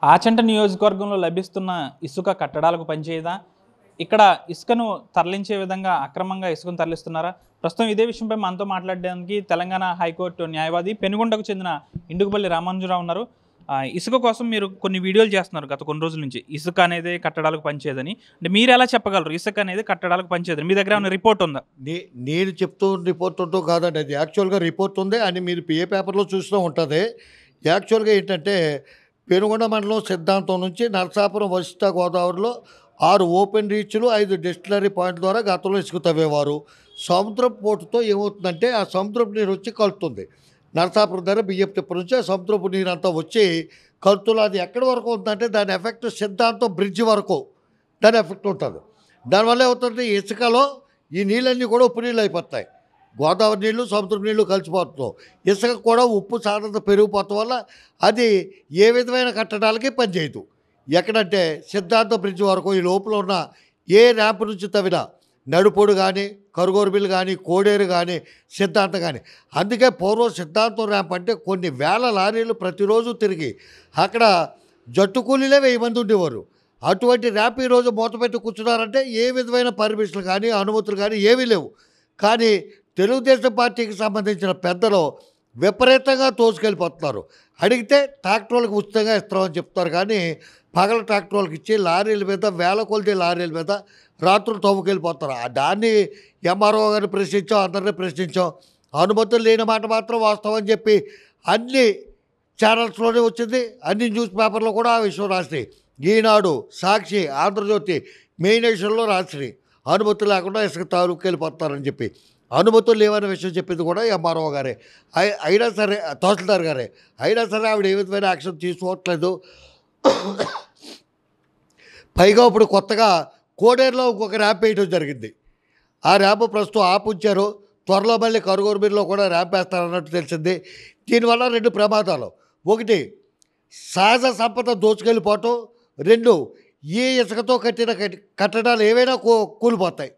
ఆచంట నియోజకవర్గంలో లభిస్తున్న ఇసుక కట్టడాలకు పనిచేయదా? ఇక్కడ ఇసుకను తరలించే విధంగా అక్రమంగా ఇసుకను తరలిస్తున్నారా? ప్రస్తుతం ఇదే విషయంపై మనతో మాట్లాడడానికి తెలంగాణ హైకోర్టు న్యాయవాది పెనుగొండకు చెందిన ఇండుగుపల్లి రామానుజరావు ఉన్నారు. ఇసుక కోసం మీరు కొన్ని వీడియోలు చేస్తున్నారు గత కొన్ని రోజుల నుంచి. ఇసుక అనేది కట్టడాలకు పనిచేయదని. అంటే మీరు ఎలా చెప్పగలరు ఇసుక అనేది కట్టడాలకు పనిచేయదని? మీ దగ్గర ఏమైనా రిపోర్ట్ ఉందా? నేను చెప్తూ రిపోర్ట్ ఉంటూ కాదండి, అది యాక్చువల్గా రిపోర్ట్ ఉంది అని మీరు ఏ పేపర్లో చూసినా ఉంటుంది. యాక్చువల్గా ఏంటంటే పెనుగొండ మండలం సిద్ధాంతం నుంచి నరసాపురం వశిష్ట గోదావరిలో 6 ఓపెన్ రీచ్లు 5 డిస్టిలరీ పాయింట్ ద్వారా గతంలో ఇసుక తవ్వేవారు. సముద్రపు పోటుతో ఏమవుతుందంటే ఆ సముద్రపు నీరు వచ్చి కలుతుంది. నరసాపురం దగ్గర బియ్యపు తిప్ప నుంచి ఆ సముద్రపు నీరు అంతా వచ్చి కలుతులో అది ఎక్కడి వరకు ఉంటుందంటే దాని ఎఫెక్ట్ సిద్ధాంతం బ్రిడ్జ్ వరకు దాని ఎఫెక్ట్ ఉంటుంది. దానివల్ల ఏమవుతుంది, ఇసుకలో ఈ నీళ్ళన్నీ కూడా ఉప్పు నీళ్ళు అయిపోతాయి. గోదావరి నీళ్ళు సముద్రపు నీళ్ళు కలిసిపోతున్నాం. ఇసుక కూడా ఉప్పు సాంద్రత పెరిగిపోవటం వల్ల అది ఏ విధమైన కట్టడాలకి పనిచేయదు. ఎక్కడంటే సిద్ధాంత బ్రిడ్జ్ వరకు ఈ లోపల ఉన్న ఏ ర్యాంప్ నుంచి తవ్వినా నడుపొడు కానీ కరుగోరుబిల్లు కానీ కోడేరు కానీ సిద్ధాంతం కానీ. అందుకే పూర్వం సిద్ధాంతం ర్యాంప్ అంటే కొన్ని వేల లారీలు ప్రతిరోజు తిరిగి అక్కడ జట్టు కూలీలే 1000 మంది ఉండేవారు. అటువంటి ర్యాంప్ ఈరోజు మూతపెట్టి కూర్చున్నారంటే ఏ విధమైన పర్మిషన్లు కానీ అనుమతులు కానీ ఏమీ లేవు. కానీ తెలుగుదేశం పార్టీకి సంబంధించిన పెద్దలు విపరీతంగా తోసుకెళ్ళిపోతున్నారు. అడిగితే ట్రాక్టర్లకు ఉచితంగా ఇస్తామని చెప్తారు, కానీ పగల ట్రాక్టర్లకు ఇచ్చి లారీల మీద వేల కొలది లారీల మీద రాత్రులు తవ్వుకెళ్ళిపోతారు. దాన్ని ఎంఆర్ఓ గారిని ప్రశ్నించాం, అందరినీ ప్రశ్నించాం. అనుమతులు లేని మాట మాత్రం వాస్తవం అని చెప్పి అన్ని ఛానల్స్లోనే వచ్చింది. అన్ని న్యూస్ పేపర్లో కూడా ఆ విషయం రాసినాయి. ఈనాడు, సాక్షి, ఆంధ్రజ్యోతి, మెయిన్ నేషన్లో రాసినాయి. అనుమతులు లేకుండా ఇసుక తాలూకెళ్ళిపోతారని చెప్పి. అనుమతులు లేవనే విషయం చెప్పింది కూడా ఎంఆర్ఓ గారే. అయినా సరే తహసీల్దార్ గారే. అయినా సరే ఆవిడ ఏ విధమైన యాక్షన్ తీసుకోవట్లేదు. పైగా ఇప్పుడు కొత్తగా కోడేరులో ఇంకొక ర్యాంప్ వేయడం జరిగింది. ఆ ర్యాంప్ ప్రస్తుతం ఆపుంచారు. త్వరలో మళ్ళీ కరుగోరుబిల్లో కూడా ర్యాంప్ వేస్తారన్నట్టు తెలిసింది. దీనివల్ల 2 ప్రమాదాలు. 1, సహజ సంపద దోచుకెళ్ళిపోవటం. 2, ఈ ఇసుకతో కట్టిన కట్టడాలు ఏవైనా కూలిపోతాయి.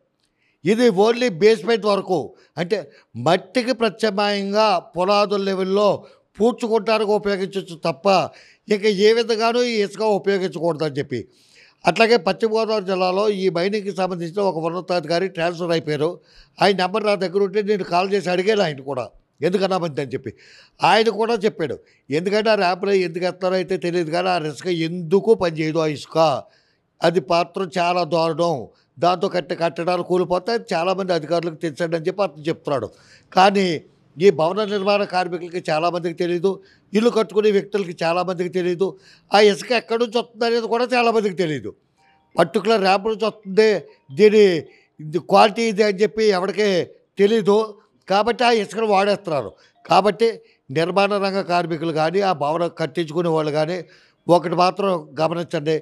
ఇది ఓన్లీ బేస్మెంట్ వరకు, అంటే మట్టికి ప్రత్యామ్నాయంగా పునాదుల లెవెల్లో పూడ్చుకోవడానికి ఉపయోగించవచ్చు తప్ప ఇక ఏ విధంగానూ ఈ ఇసుక ఉపయోగించకూడదని చెప్పి. అట్లాగే పశ్చిమ గోదావరి జిల్లాలో ఈ మైనింగ్కి సంబంధించిన ఒక ఉన్నతాధికారి ట్రాన్స్ఫర్ అయిపోయారు. ఆయన నెంబర్ నా దగ్గర ఉంటే నేను కాల్ చేసి అడిగాను ఆయన కూడా, ఎందుకన్నా మంది అని చెప్పి. ఆయన కూడా చెప్పాడు, ఎందుకంటే ఆ ర్యాంపులో ఎందుకు ఎత్తారో అయితే తెలియదు, కానీ ఆ ఇసుక ఎందుకు పనిచేయదు. ఆ ఇసుక అది పాత్ర చాలా దారుణం, దాంతో కట్టడాలు కూలిపోతాయి, చాలామంది అధికారులకు తెలుసండి అని చెప్పి అతను చెప్తున్నాడు. కానీ ఈ భవన నిర్మాణ కార్మికులకి చాలామందికి తెలియదు, ఇల్లు కట్టుకునే వ్యక్తులకి చాలామందికి తెలియదు, ఆ ఇసుక ఎక్కడి నుంచి వస్తుంది అనేది కూడా చాలామందికి తెలియదు. పర్టికులర్ ర్యాంప్ నుంచి వస్తుంది, దీని క్వాలిటీ ఇది అని చెప్పి ఎవరికీ తెలీదు. కాబట్టి ఆ ఇసుకను వాడేస్తున్నారు. కాబట్టి నిర్మాణ రంగ కార్మికులు కానీ ఆ భవనం కట్టించుకునే వాళ్ళు కానీ ఒకటి మాత్రం గమనించండి,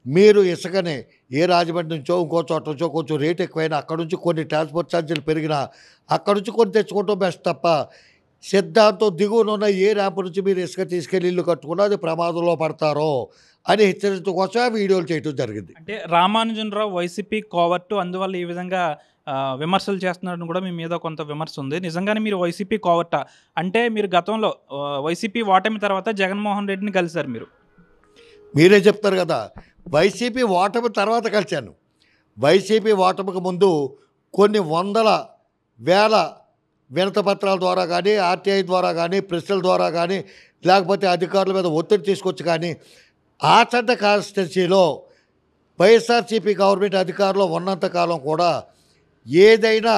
మీరు ఇసుకని ఏ రాజమండ్రి నుంచో ఇంకో చోట నుంచో కొంచెం రేట్ ఎక్కువైనా అక్కడ నుంచి కొన్ని ట్రాన్స్పోర్ట్ ఛార్జీలు పెరిగినా అక్కడ నుంచి కొన్ని తెచ్చుకోవటం బెస్ట్ తప్ప సిద్ధాంతం దిగువన ఉన్న ఏ ర్యాంపు నుంచి మీరు ఇసుక తీసుకెళ్ళి ఇల్లు కట్టుకున్నా అది ప్రమాదంలో పడతారో అని హెచ్చరించడం కోసం ఆ వీడియోలు చేయడం జరిగింది. అంటే రామానుజరావు వైసీపీ కోవర్టు, అందువల్ల ఈ విధంగా విమర్శలు చేస్తున్నారని కూడా మీ మీద కొంత విమర్శ ఉంది. నిజంగానే మీరు వైసీపీ కోవర్ట అంటే మీరు గతంలో వైసీపీ ఓటమి తర్వాత జగన్మోహన్ రెడ్డిని కలిశారు. మీరే చెప్తారు కదా, వైసీపీ ఓటమి తర్వాత కలిశాను. వైసీపీ ఓటమికి ముందు కొన్ని వందల వేల వినతపత్రాల ద్వారా కానీ ఆర్టీఐ ద్వారా కానీ ప్రశ్నల ద్వారా కానీ లేకపోతే అధికారుల మీద ఒత్తిడి తీసుకొచ్చి కానీ ఆచంట కాన్స్టిట్యున్సీలో వైఎస్ఆర్సీపీ గవర్నమెంట్ అధికారంలో ఉన్నంతకాలం కూడా ఏదైనా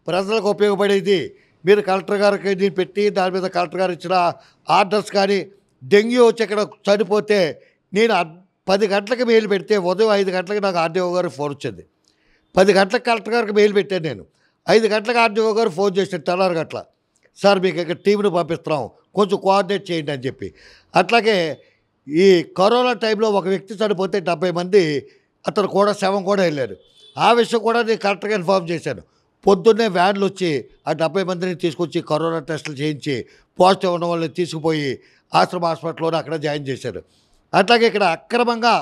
ప్రజలకు ఉపయోగపడేది మీరు కలెక్టర్ గారికి దీన్ని పెట్టి దాని మీద కలెక్టర్ గారు ఇచ్చిన ఆర్డర్స్ కానీ, డెంగ్యూ వచ్చి ఇక్కడ చనిపోతే నేను 10 గంటలకు మెయిల్ పెడితే ఉదయం 5 గంటలకు నాకు ఆర్డీఓ గారు ఫోన్ వచ్చింది. 10 గంటలకు కలెక్టర్ గారికి మెయిల్ పెట్టాను నేను. 5 గంటలకు ఆర్డీఓ గారు ఫోన్ చేశారు తెల్లారి గట్ల, సార్ మీకు ఇక్కడ టీంను పంపిస్తున్నాం కొంచెం కోఆర్డినేట్ చేయండి అని చెప్పి. అట్లాగే ఈ కరోనా టైంలో ఒక వ్యక్తి చనిపోతే 70 మంది అతను కూడా శవం కూడా వెళ్ళారు. ఆ విషయం కూడా నేను కరెక్ట్గా ఇన్ఫార్మ్ చేశాను. పొద్దున్నే వ్యాన్లు వచ్చి ఆ 70 మందిని తీసుకొచ్చి కరోనా టెస్టులు చేయించి పాజిటివ్ ఉన్న వాళ్ళని తీసుకుపోయి ఆశ్రమ హాస్పిటల్లోనే అక్కడ జాయిన్ చేశారు. అట్లాగే ఇక్కడ అక్రమంగా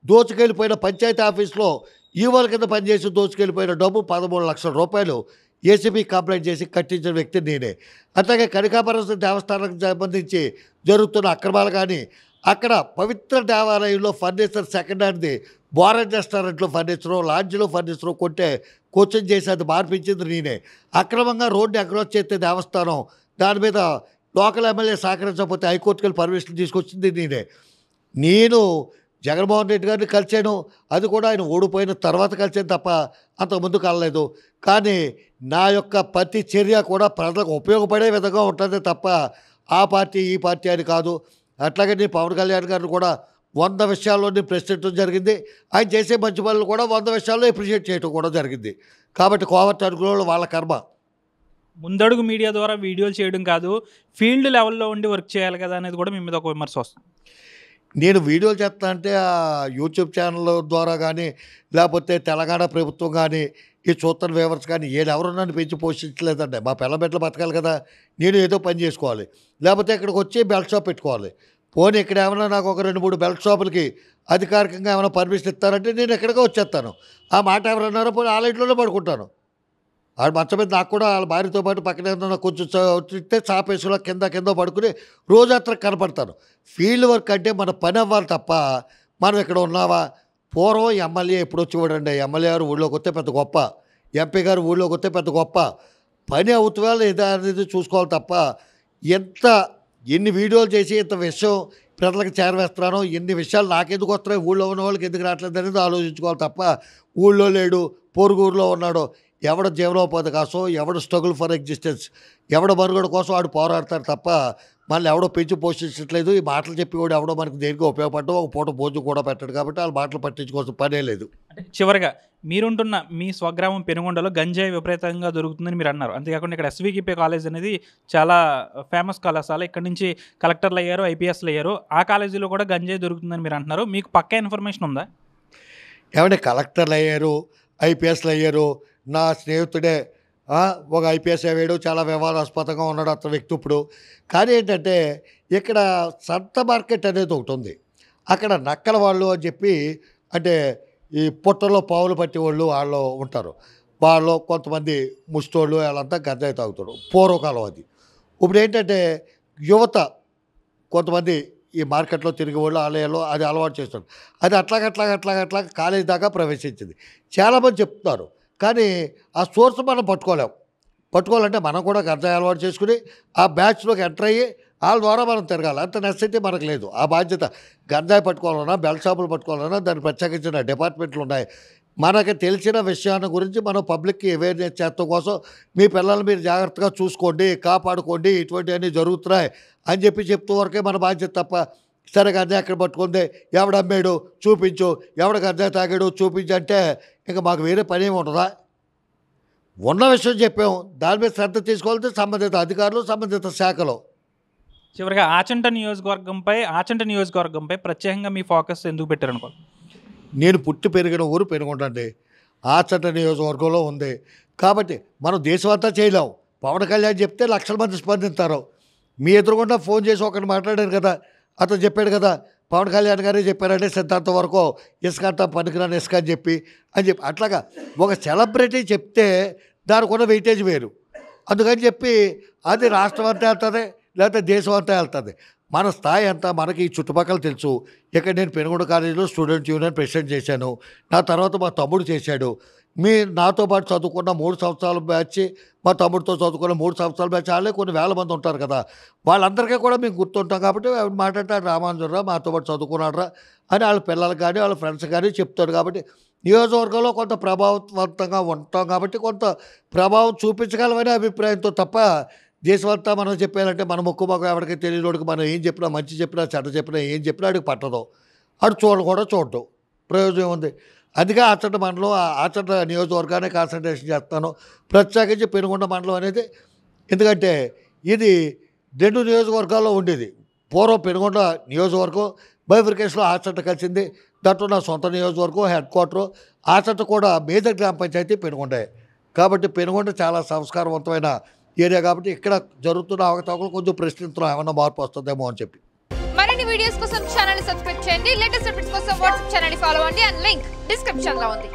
దోచుకెళ్ళిపోయిన పంచాయతీ ఆఫీస్లో ఈవోల కింద పనిచేసి దోచుకెళ్ళిపోయిన డబ్బు 13 లక్షల రూపాయలు ఏసీబీ కంప్లైంట్ చేసి కట్టించిన వ్యక్తి నేనే. అట్లాగే కనకాపరమ దేవస్థానానికి సంబంధించి జరుగుతున్న అక్రమాలు కానీ అక్కడ పవిత్ర దేవాలయంలో ఫర్నిచర్ సెకండ్ హ్యాండ్ది బోరన్ రెస్టారెంట్లో ఫర్నిచరు, లాడ్జ్లో ఫర్నిచరు కొంటే క్వశ్చన్ చేసి అది మార్పించింది నేనే. అక్రమంగా రోడ్డు అక్రాస్ చేస్తే దేవస్థానం దాని మీద లోకల్ ఎమ్మెల్యే సహకరించకపోతే హైకోర్టుకి వెళ్ళి పర్మిషన్ తీసుకొచ్చింది నేనే. నేను జగన్మోహన్ రెడ్డి గారిని కలిశాను, అది కూడా ఆయన ఓడిపోయిన తర్వాత కలిసాను తప్ప అంతకుముందు కలలేదు. కానీ నా యొక్క ప్రతి చర్య కూడా ప్రజలకు ఉపయోగపడే విధంగా ఉంటుంది తప్ప ఆ పార్టీ ఈ పార్టీ అని కాదు. అట్లాగే నేను పవన్ కళ్యాణ్ గారిని కూడా 100 విషయాల్లో నేను ప్రశ్నించడం జరిగింది. ఆయన చేసే మంచి పనులు కూడా 100 విషయాల్లో అప్రిషియేట్ చేయడం కూడా జరిగింది. కాబట్టి కోవర్ట్ అనుకున్న వాళ్ళ కర్మ. ముందడుగు మీడియా ద్వారా వీడియోలు చేయడం కాదు, ఫీల్డ్ లెవెల్లో ఉండి వర్క్ చేయాలి కదా అనేది కూడా మీ మీద ఒక విమర్శ వస్తుంది. నేను వీడియోలు చేస్తా అంటే యూట్యూబ్ ఛానల్ ద్వారా కానీ లేకపోతే తెలంగాణ ప్రభుత్వం కానీ ఈ చూత్తన వ్యూవర్స్ కానీ ఎవరు నన్ను పెంచి పోషించలేదండి. మా పిల్లబెట్టలు బతకాలి కదా, నేను ఏదో పని చేసుకోవాలి, లేకపోతే ఇక్కడికి వచ్చి బెల్ట్ షాప్ పెట్టుకోవాలి. పోనీ ఇక్కడ ఏమైనా నాకు ఒక 2-3 బెల్ట్ షాపులకి అధికారికంగా ఏమైనా పర్మిషన్ ఇస్తారంటే నేను ఎక్కడికో వచ్చేస్తాను. ఆ మాట ఎవరన్నారో పోనీ ఆ ఇంట్లోనే పడుకుంటాను. ఆడు మంచం మీద నాకు కూడా వాళ్ళ భార్యతో పాటు పక్కన ఏదైనా కొంచెం ఇస్తే చాపేసులో కింద పడుకుని రోజు అത്ര కనపడతాను. ఫీల్డ్ వర్క్ అంటే మన పని అవ్వాలి తప్ప మనం ఇక్కడ ఉన్నావా. పూర్వం ఎమ్మెల్యే ఎప్పుడు వచ్చి చూడండి, ఎమ్మెల్యే గారు ఊళ్ళోకి వస్తే పెద్ద గొప్ప, ఎంపీ గారు ఊళ్ళోకి వస్తే పెద్ద గొప్ప, పని అవుతుందా లేదా అనేది చూసుకోవాలి తప్ప ఎన్ని వీడియోలు చేసి ఇంత విషయం ప్రజలకు చేరవేస్తున్నానో, ఎన్ని విషయాలు నాకెందుకు వస్తున్నాయి, ఊళ్ళో ఉన్న వాళ్ళకి ఎందుకు రావట్లేదు అనేది ఆలోచించుకోవాలి తప్ప ఊళ్ళో లేడు పొరుగురులో ఉన్నాడు, ఎవడ జీవనోపాధి కోసం, ఎవడ స్ట్రగుల్ ఫర్ ఎగ్జిస్టెన్స్, ఎవడ మనుగడ కోసం వాడు పోరాడతారు తప్ప మళ్ళీ ఎవడో పెంచి పోషించట్లేదు. ఈ మాటలు చెప్పి కూడా ఎవడో మనకి దేనికి ఉపయోగపడడం, ఒక పూట భోజనం కూడా పెట్టాడు కాబట్టి వాళ్ళ మాటలు పట్టించుకోవాల్సిన పనే లేదు. అంటే చివరిగా మీరుంటున్న మీ స్వగ్రామం పెనుగొండలో గంజాయి విపరీతంగా దొరుకుతుందని మీరు అన్నారు. అంతేకాకుండా ఇక్కడ ఎస్వికిపి కాలేజ్ అనేది చాలా ఫేమస్ కళాశాల, ఇక్కడ నుంచి కలెక్టర్లు అయ్యారు, ఐపీఎస్లు అయ్యారు. ఆ కాలేజీలో కూడా గంజాయి దొరుకుతుందని మీరు అంటున్నారు. మీకు పక్కా ఇన్ఫర్మేషన్ ఉందా? ఏమంటే కలెక్టర్లు అయ్యారు, ఐపీఎస్లు అయ్యారు. నా స్నేహితుడే ఒక ఐపీఎస్ అయ్యాడు, చాలా వివాదాస్పదంగా ఉన్నాడు అతని వ్యక్తి ఇప్పుడు. కానీ ఏంటంటే ఇక్కడ సంత మార్కెట్ అనేది ఒకటి ఉంది. అక్కడ నక్కల వాళ్ళు అని చెప్పి, అంటే ఈ పుట్టలో పావులు పట్టే వాళ్ళు ఉంటారు. వాళ్ళు కొంతమంది ముష్టోళ్ళు వాళ్ళంతా గంజాయి తాగుతారు. పూర్వకాలం అది. ఇప్పుడు ఏంటంటే యువత కొంతమంది ఈ మార్కెట్లో తిరిగే వాళ్ళు ఆలయాల్లో అది అలవాటు చేస్తారు. అది అట్లాగ కాలేజీ దాకా ప్రవేశించింది. చాలామంది చెప్తున్నారు. కానీ ఆ సోర్స్ మనం పట్టుకోవాలంటే మనం కూడా గంజాయి అలవాటు చేసుకుని ఆ బ్యాచ్లోకి ఎంటర్ అయ్యి వాళ్ళ ద్వారా మనం తిరగాలి. అంత నెసెసిటీ మనకు లేదు. ఆ బాధ్యత గంజాయి పట్టుకోవాలన్నా, బెల్ట్ షాపులు పట్టుకోవాలన్నా దాన్ని ప్రత్యేకించిన డిపార్ట్మెంట్లు ఉన్నాయి. మనకి తెలిసిన విషయాన్ని గురించి మనం పబ్లిక్కి అవేర్నెస్ చేస్తాం కోసం మీ పిల్లల్ని మీరు జాగ్రత్తగా చూసుకోండి, కాపాడుకోండి, ఇటువంటివన్నీ జరుగుతున్నాయి అని చెప్తూ వరకే మన బాధ్యత తప్ప సరే గంజాయి ఎక్కడ పట్టుకుంది, ఎవడమ్మాడు చూపించు, ఎవడ గంజాయి తాగాడు చూపించు అంటే ఇంకా మాకు వేరే పని ఏమి ఉంటుందా? ఉన్న విషయం చెప్పాం, దాని మీద శ్రద్ధ తీసుకోవాలంటే సంబంధిత అధికారులు, సంబంధిత శాఖలు. చివరిగా ఆచంట నియోజకవర్గంపై ప్రత్యేకంగా మీ ఫోకస్ ఎందుకు పెట్టారనుకో? నేను పుట్టి పెరిగిన ఊరు పెనుగొండండి. ఆచంట నియోజకవర్గంలో ఉంది కాబట్టి మనం దేశమంతా చేయలేం. పవన్ కళ్యాణ్ చెప్తే లక్షల మంది స్పందిస్తారు. మీ ఎదురుగుండా ఫోన్ చేసి ఒకరిని మాట్లాడారు కదా, అతను చెప్పాడు కదా, పవన్ కళ్యాణ్ గారే చెప్పారంటే సిద్ధాంతం వరకు ఇసుకంతా పనికిరాని ఇసుక అని చెప్పి అట్లాగా ఒక సెలబ్రిటీ చెప్తే దానికి ఉన్న వెయిటేజ్ వేరు. అందుకని చెప్పి అది రాష్ట్రం అంతా వెళ్తుంది, లేకపోతే దేశం అంతా వెళ్తుంది. మన స్థాయి అంతా మనకి ఈ చుట్టుపక్కల తెలుసు. ఇక్కడ నేను పెనుగొండ కాలేజీలో స్టూడెంట్ యూనియన్ ప్రెసిడెంట్ చేశాను. నా తర్వాత మా తమ్ముడు చేశాడు. నాతో పాటు చదువుకున్న 3 సంవత్సరాల బ్యాచ్, మా తమ్ముడితో చదువుకున్న 3 సంవత్సరాల బ్యాచ్, వాళ్ళే కొన్ని వేల మంది ఉంటారు కదా, వాళ్ళందరికీ కూడా మేము గుర్తుంటాం. కాబట్టి మాట్లాడతాడు రామానుజరా మాతో పాటు చదువుకున్నాడరా అని వాళ్ళ పిల్లలకు కానీ వాళ్ళ ఫ్రెండ్స్ కానీ చెప్తాడు. కాబట్టి నియోజకవర్గంలో కొంత ప్రభావవంతంగా ఉంటాం కాబట్టి కొంత ప్రభావం చూపించగలమనే అభిప్రాయంతో తప్ప దేశమంతా మనం చెప్పాలంటే మన ముక్కు మొక్క ఎవరికి తెలియనోడికి మనం ఏం చెప్పినా, మంచి చెప్పినా చెడ్డ చెప్పినా, ఏం చెప్పినా ఆడికి పట్టదు. ఆడు చూడటం ప్రయోజనం ఉంది. అందుకే ఆచంట మండలం, ఆచంట నియోజకవర్గాన్ని కాన్సన్ట్రేషన్ చేస్తాను. ప్రత్యేకించి పెనుగొండ మండలం అనేది ఎందుకంటే ఇది 2 నియోజకవర్గాల్లో ఉండేది. పూర్వం పెనుగొండ నియోజకవర్గం బైఫర్కేషన్లో ఆచంట కలిసింది. దాంట్లో నా సొంత నియోజకవర్గం హెడ్ క్వార్టరు. ఆచంట కూడా మేజర్ గ్రామ పంచాయతీ పెనుగొండే. కాబట్టి పెనుగొండ చాలా సంస్కారవంతమైన ఏరియా కాబట్టి ఇక్కడ జరుగుతున్న అవకతవకలు కొంచెం ప్రశ్నిస్తున్నాం, ఏమన్నా మార్పు వస్తుందేమో అని చెప్పి. మరిన్ని వీడియోస్ కోసం ఛానల్ సబ్స్క్రైబ్ చేయండి. లేటెస్ట్ అప్డేట్స్ కోసం వాట్సాప్ ఛానల్ ఫాలో అవ్వండి. అండ్ లింక్ డిస్క్రిప్షన్ లో ఉంది.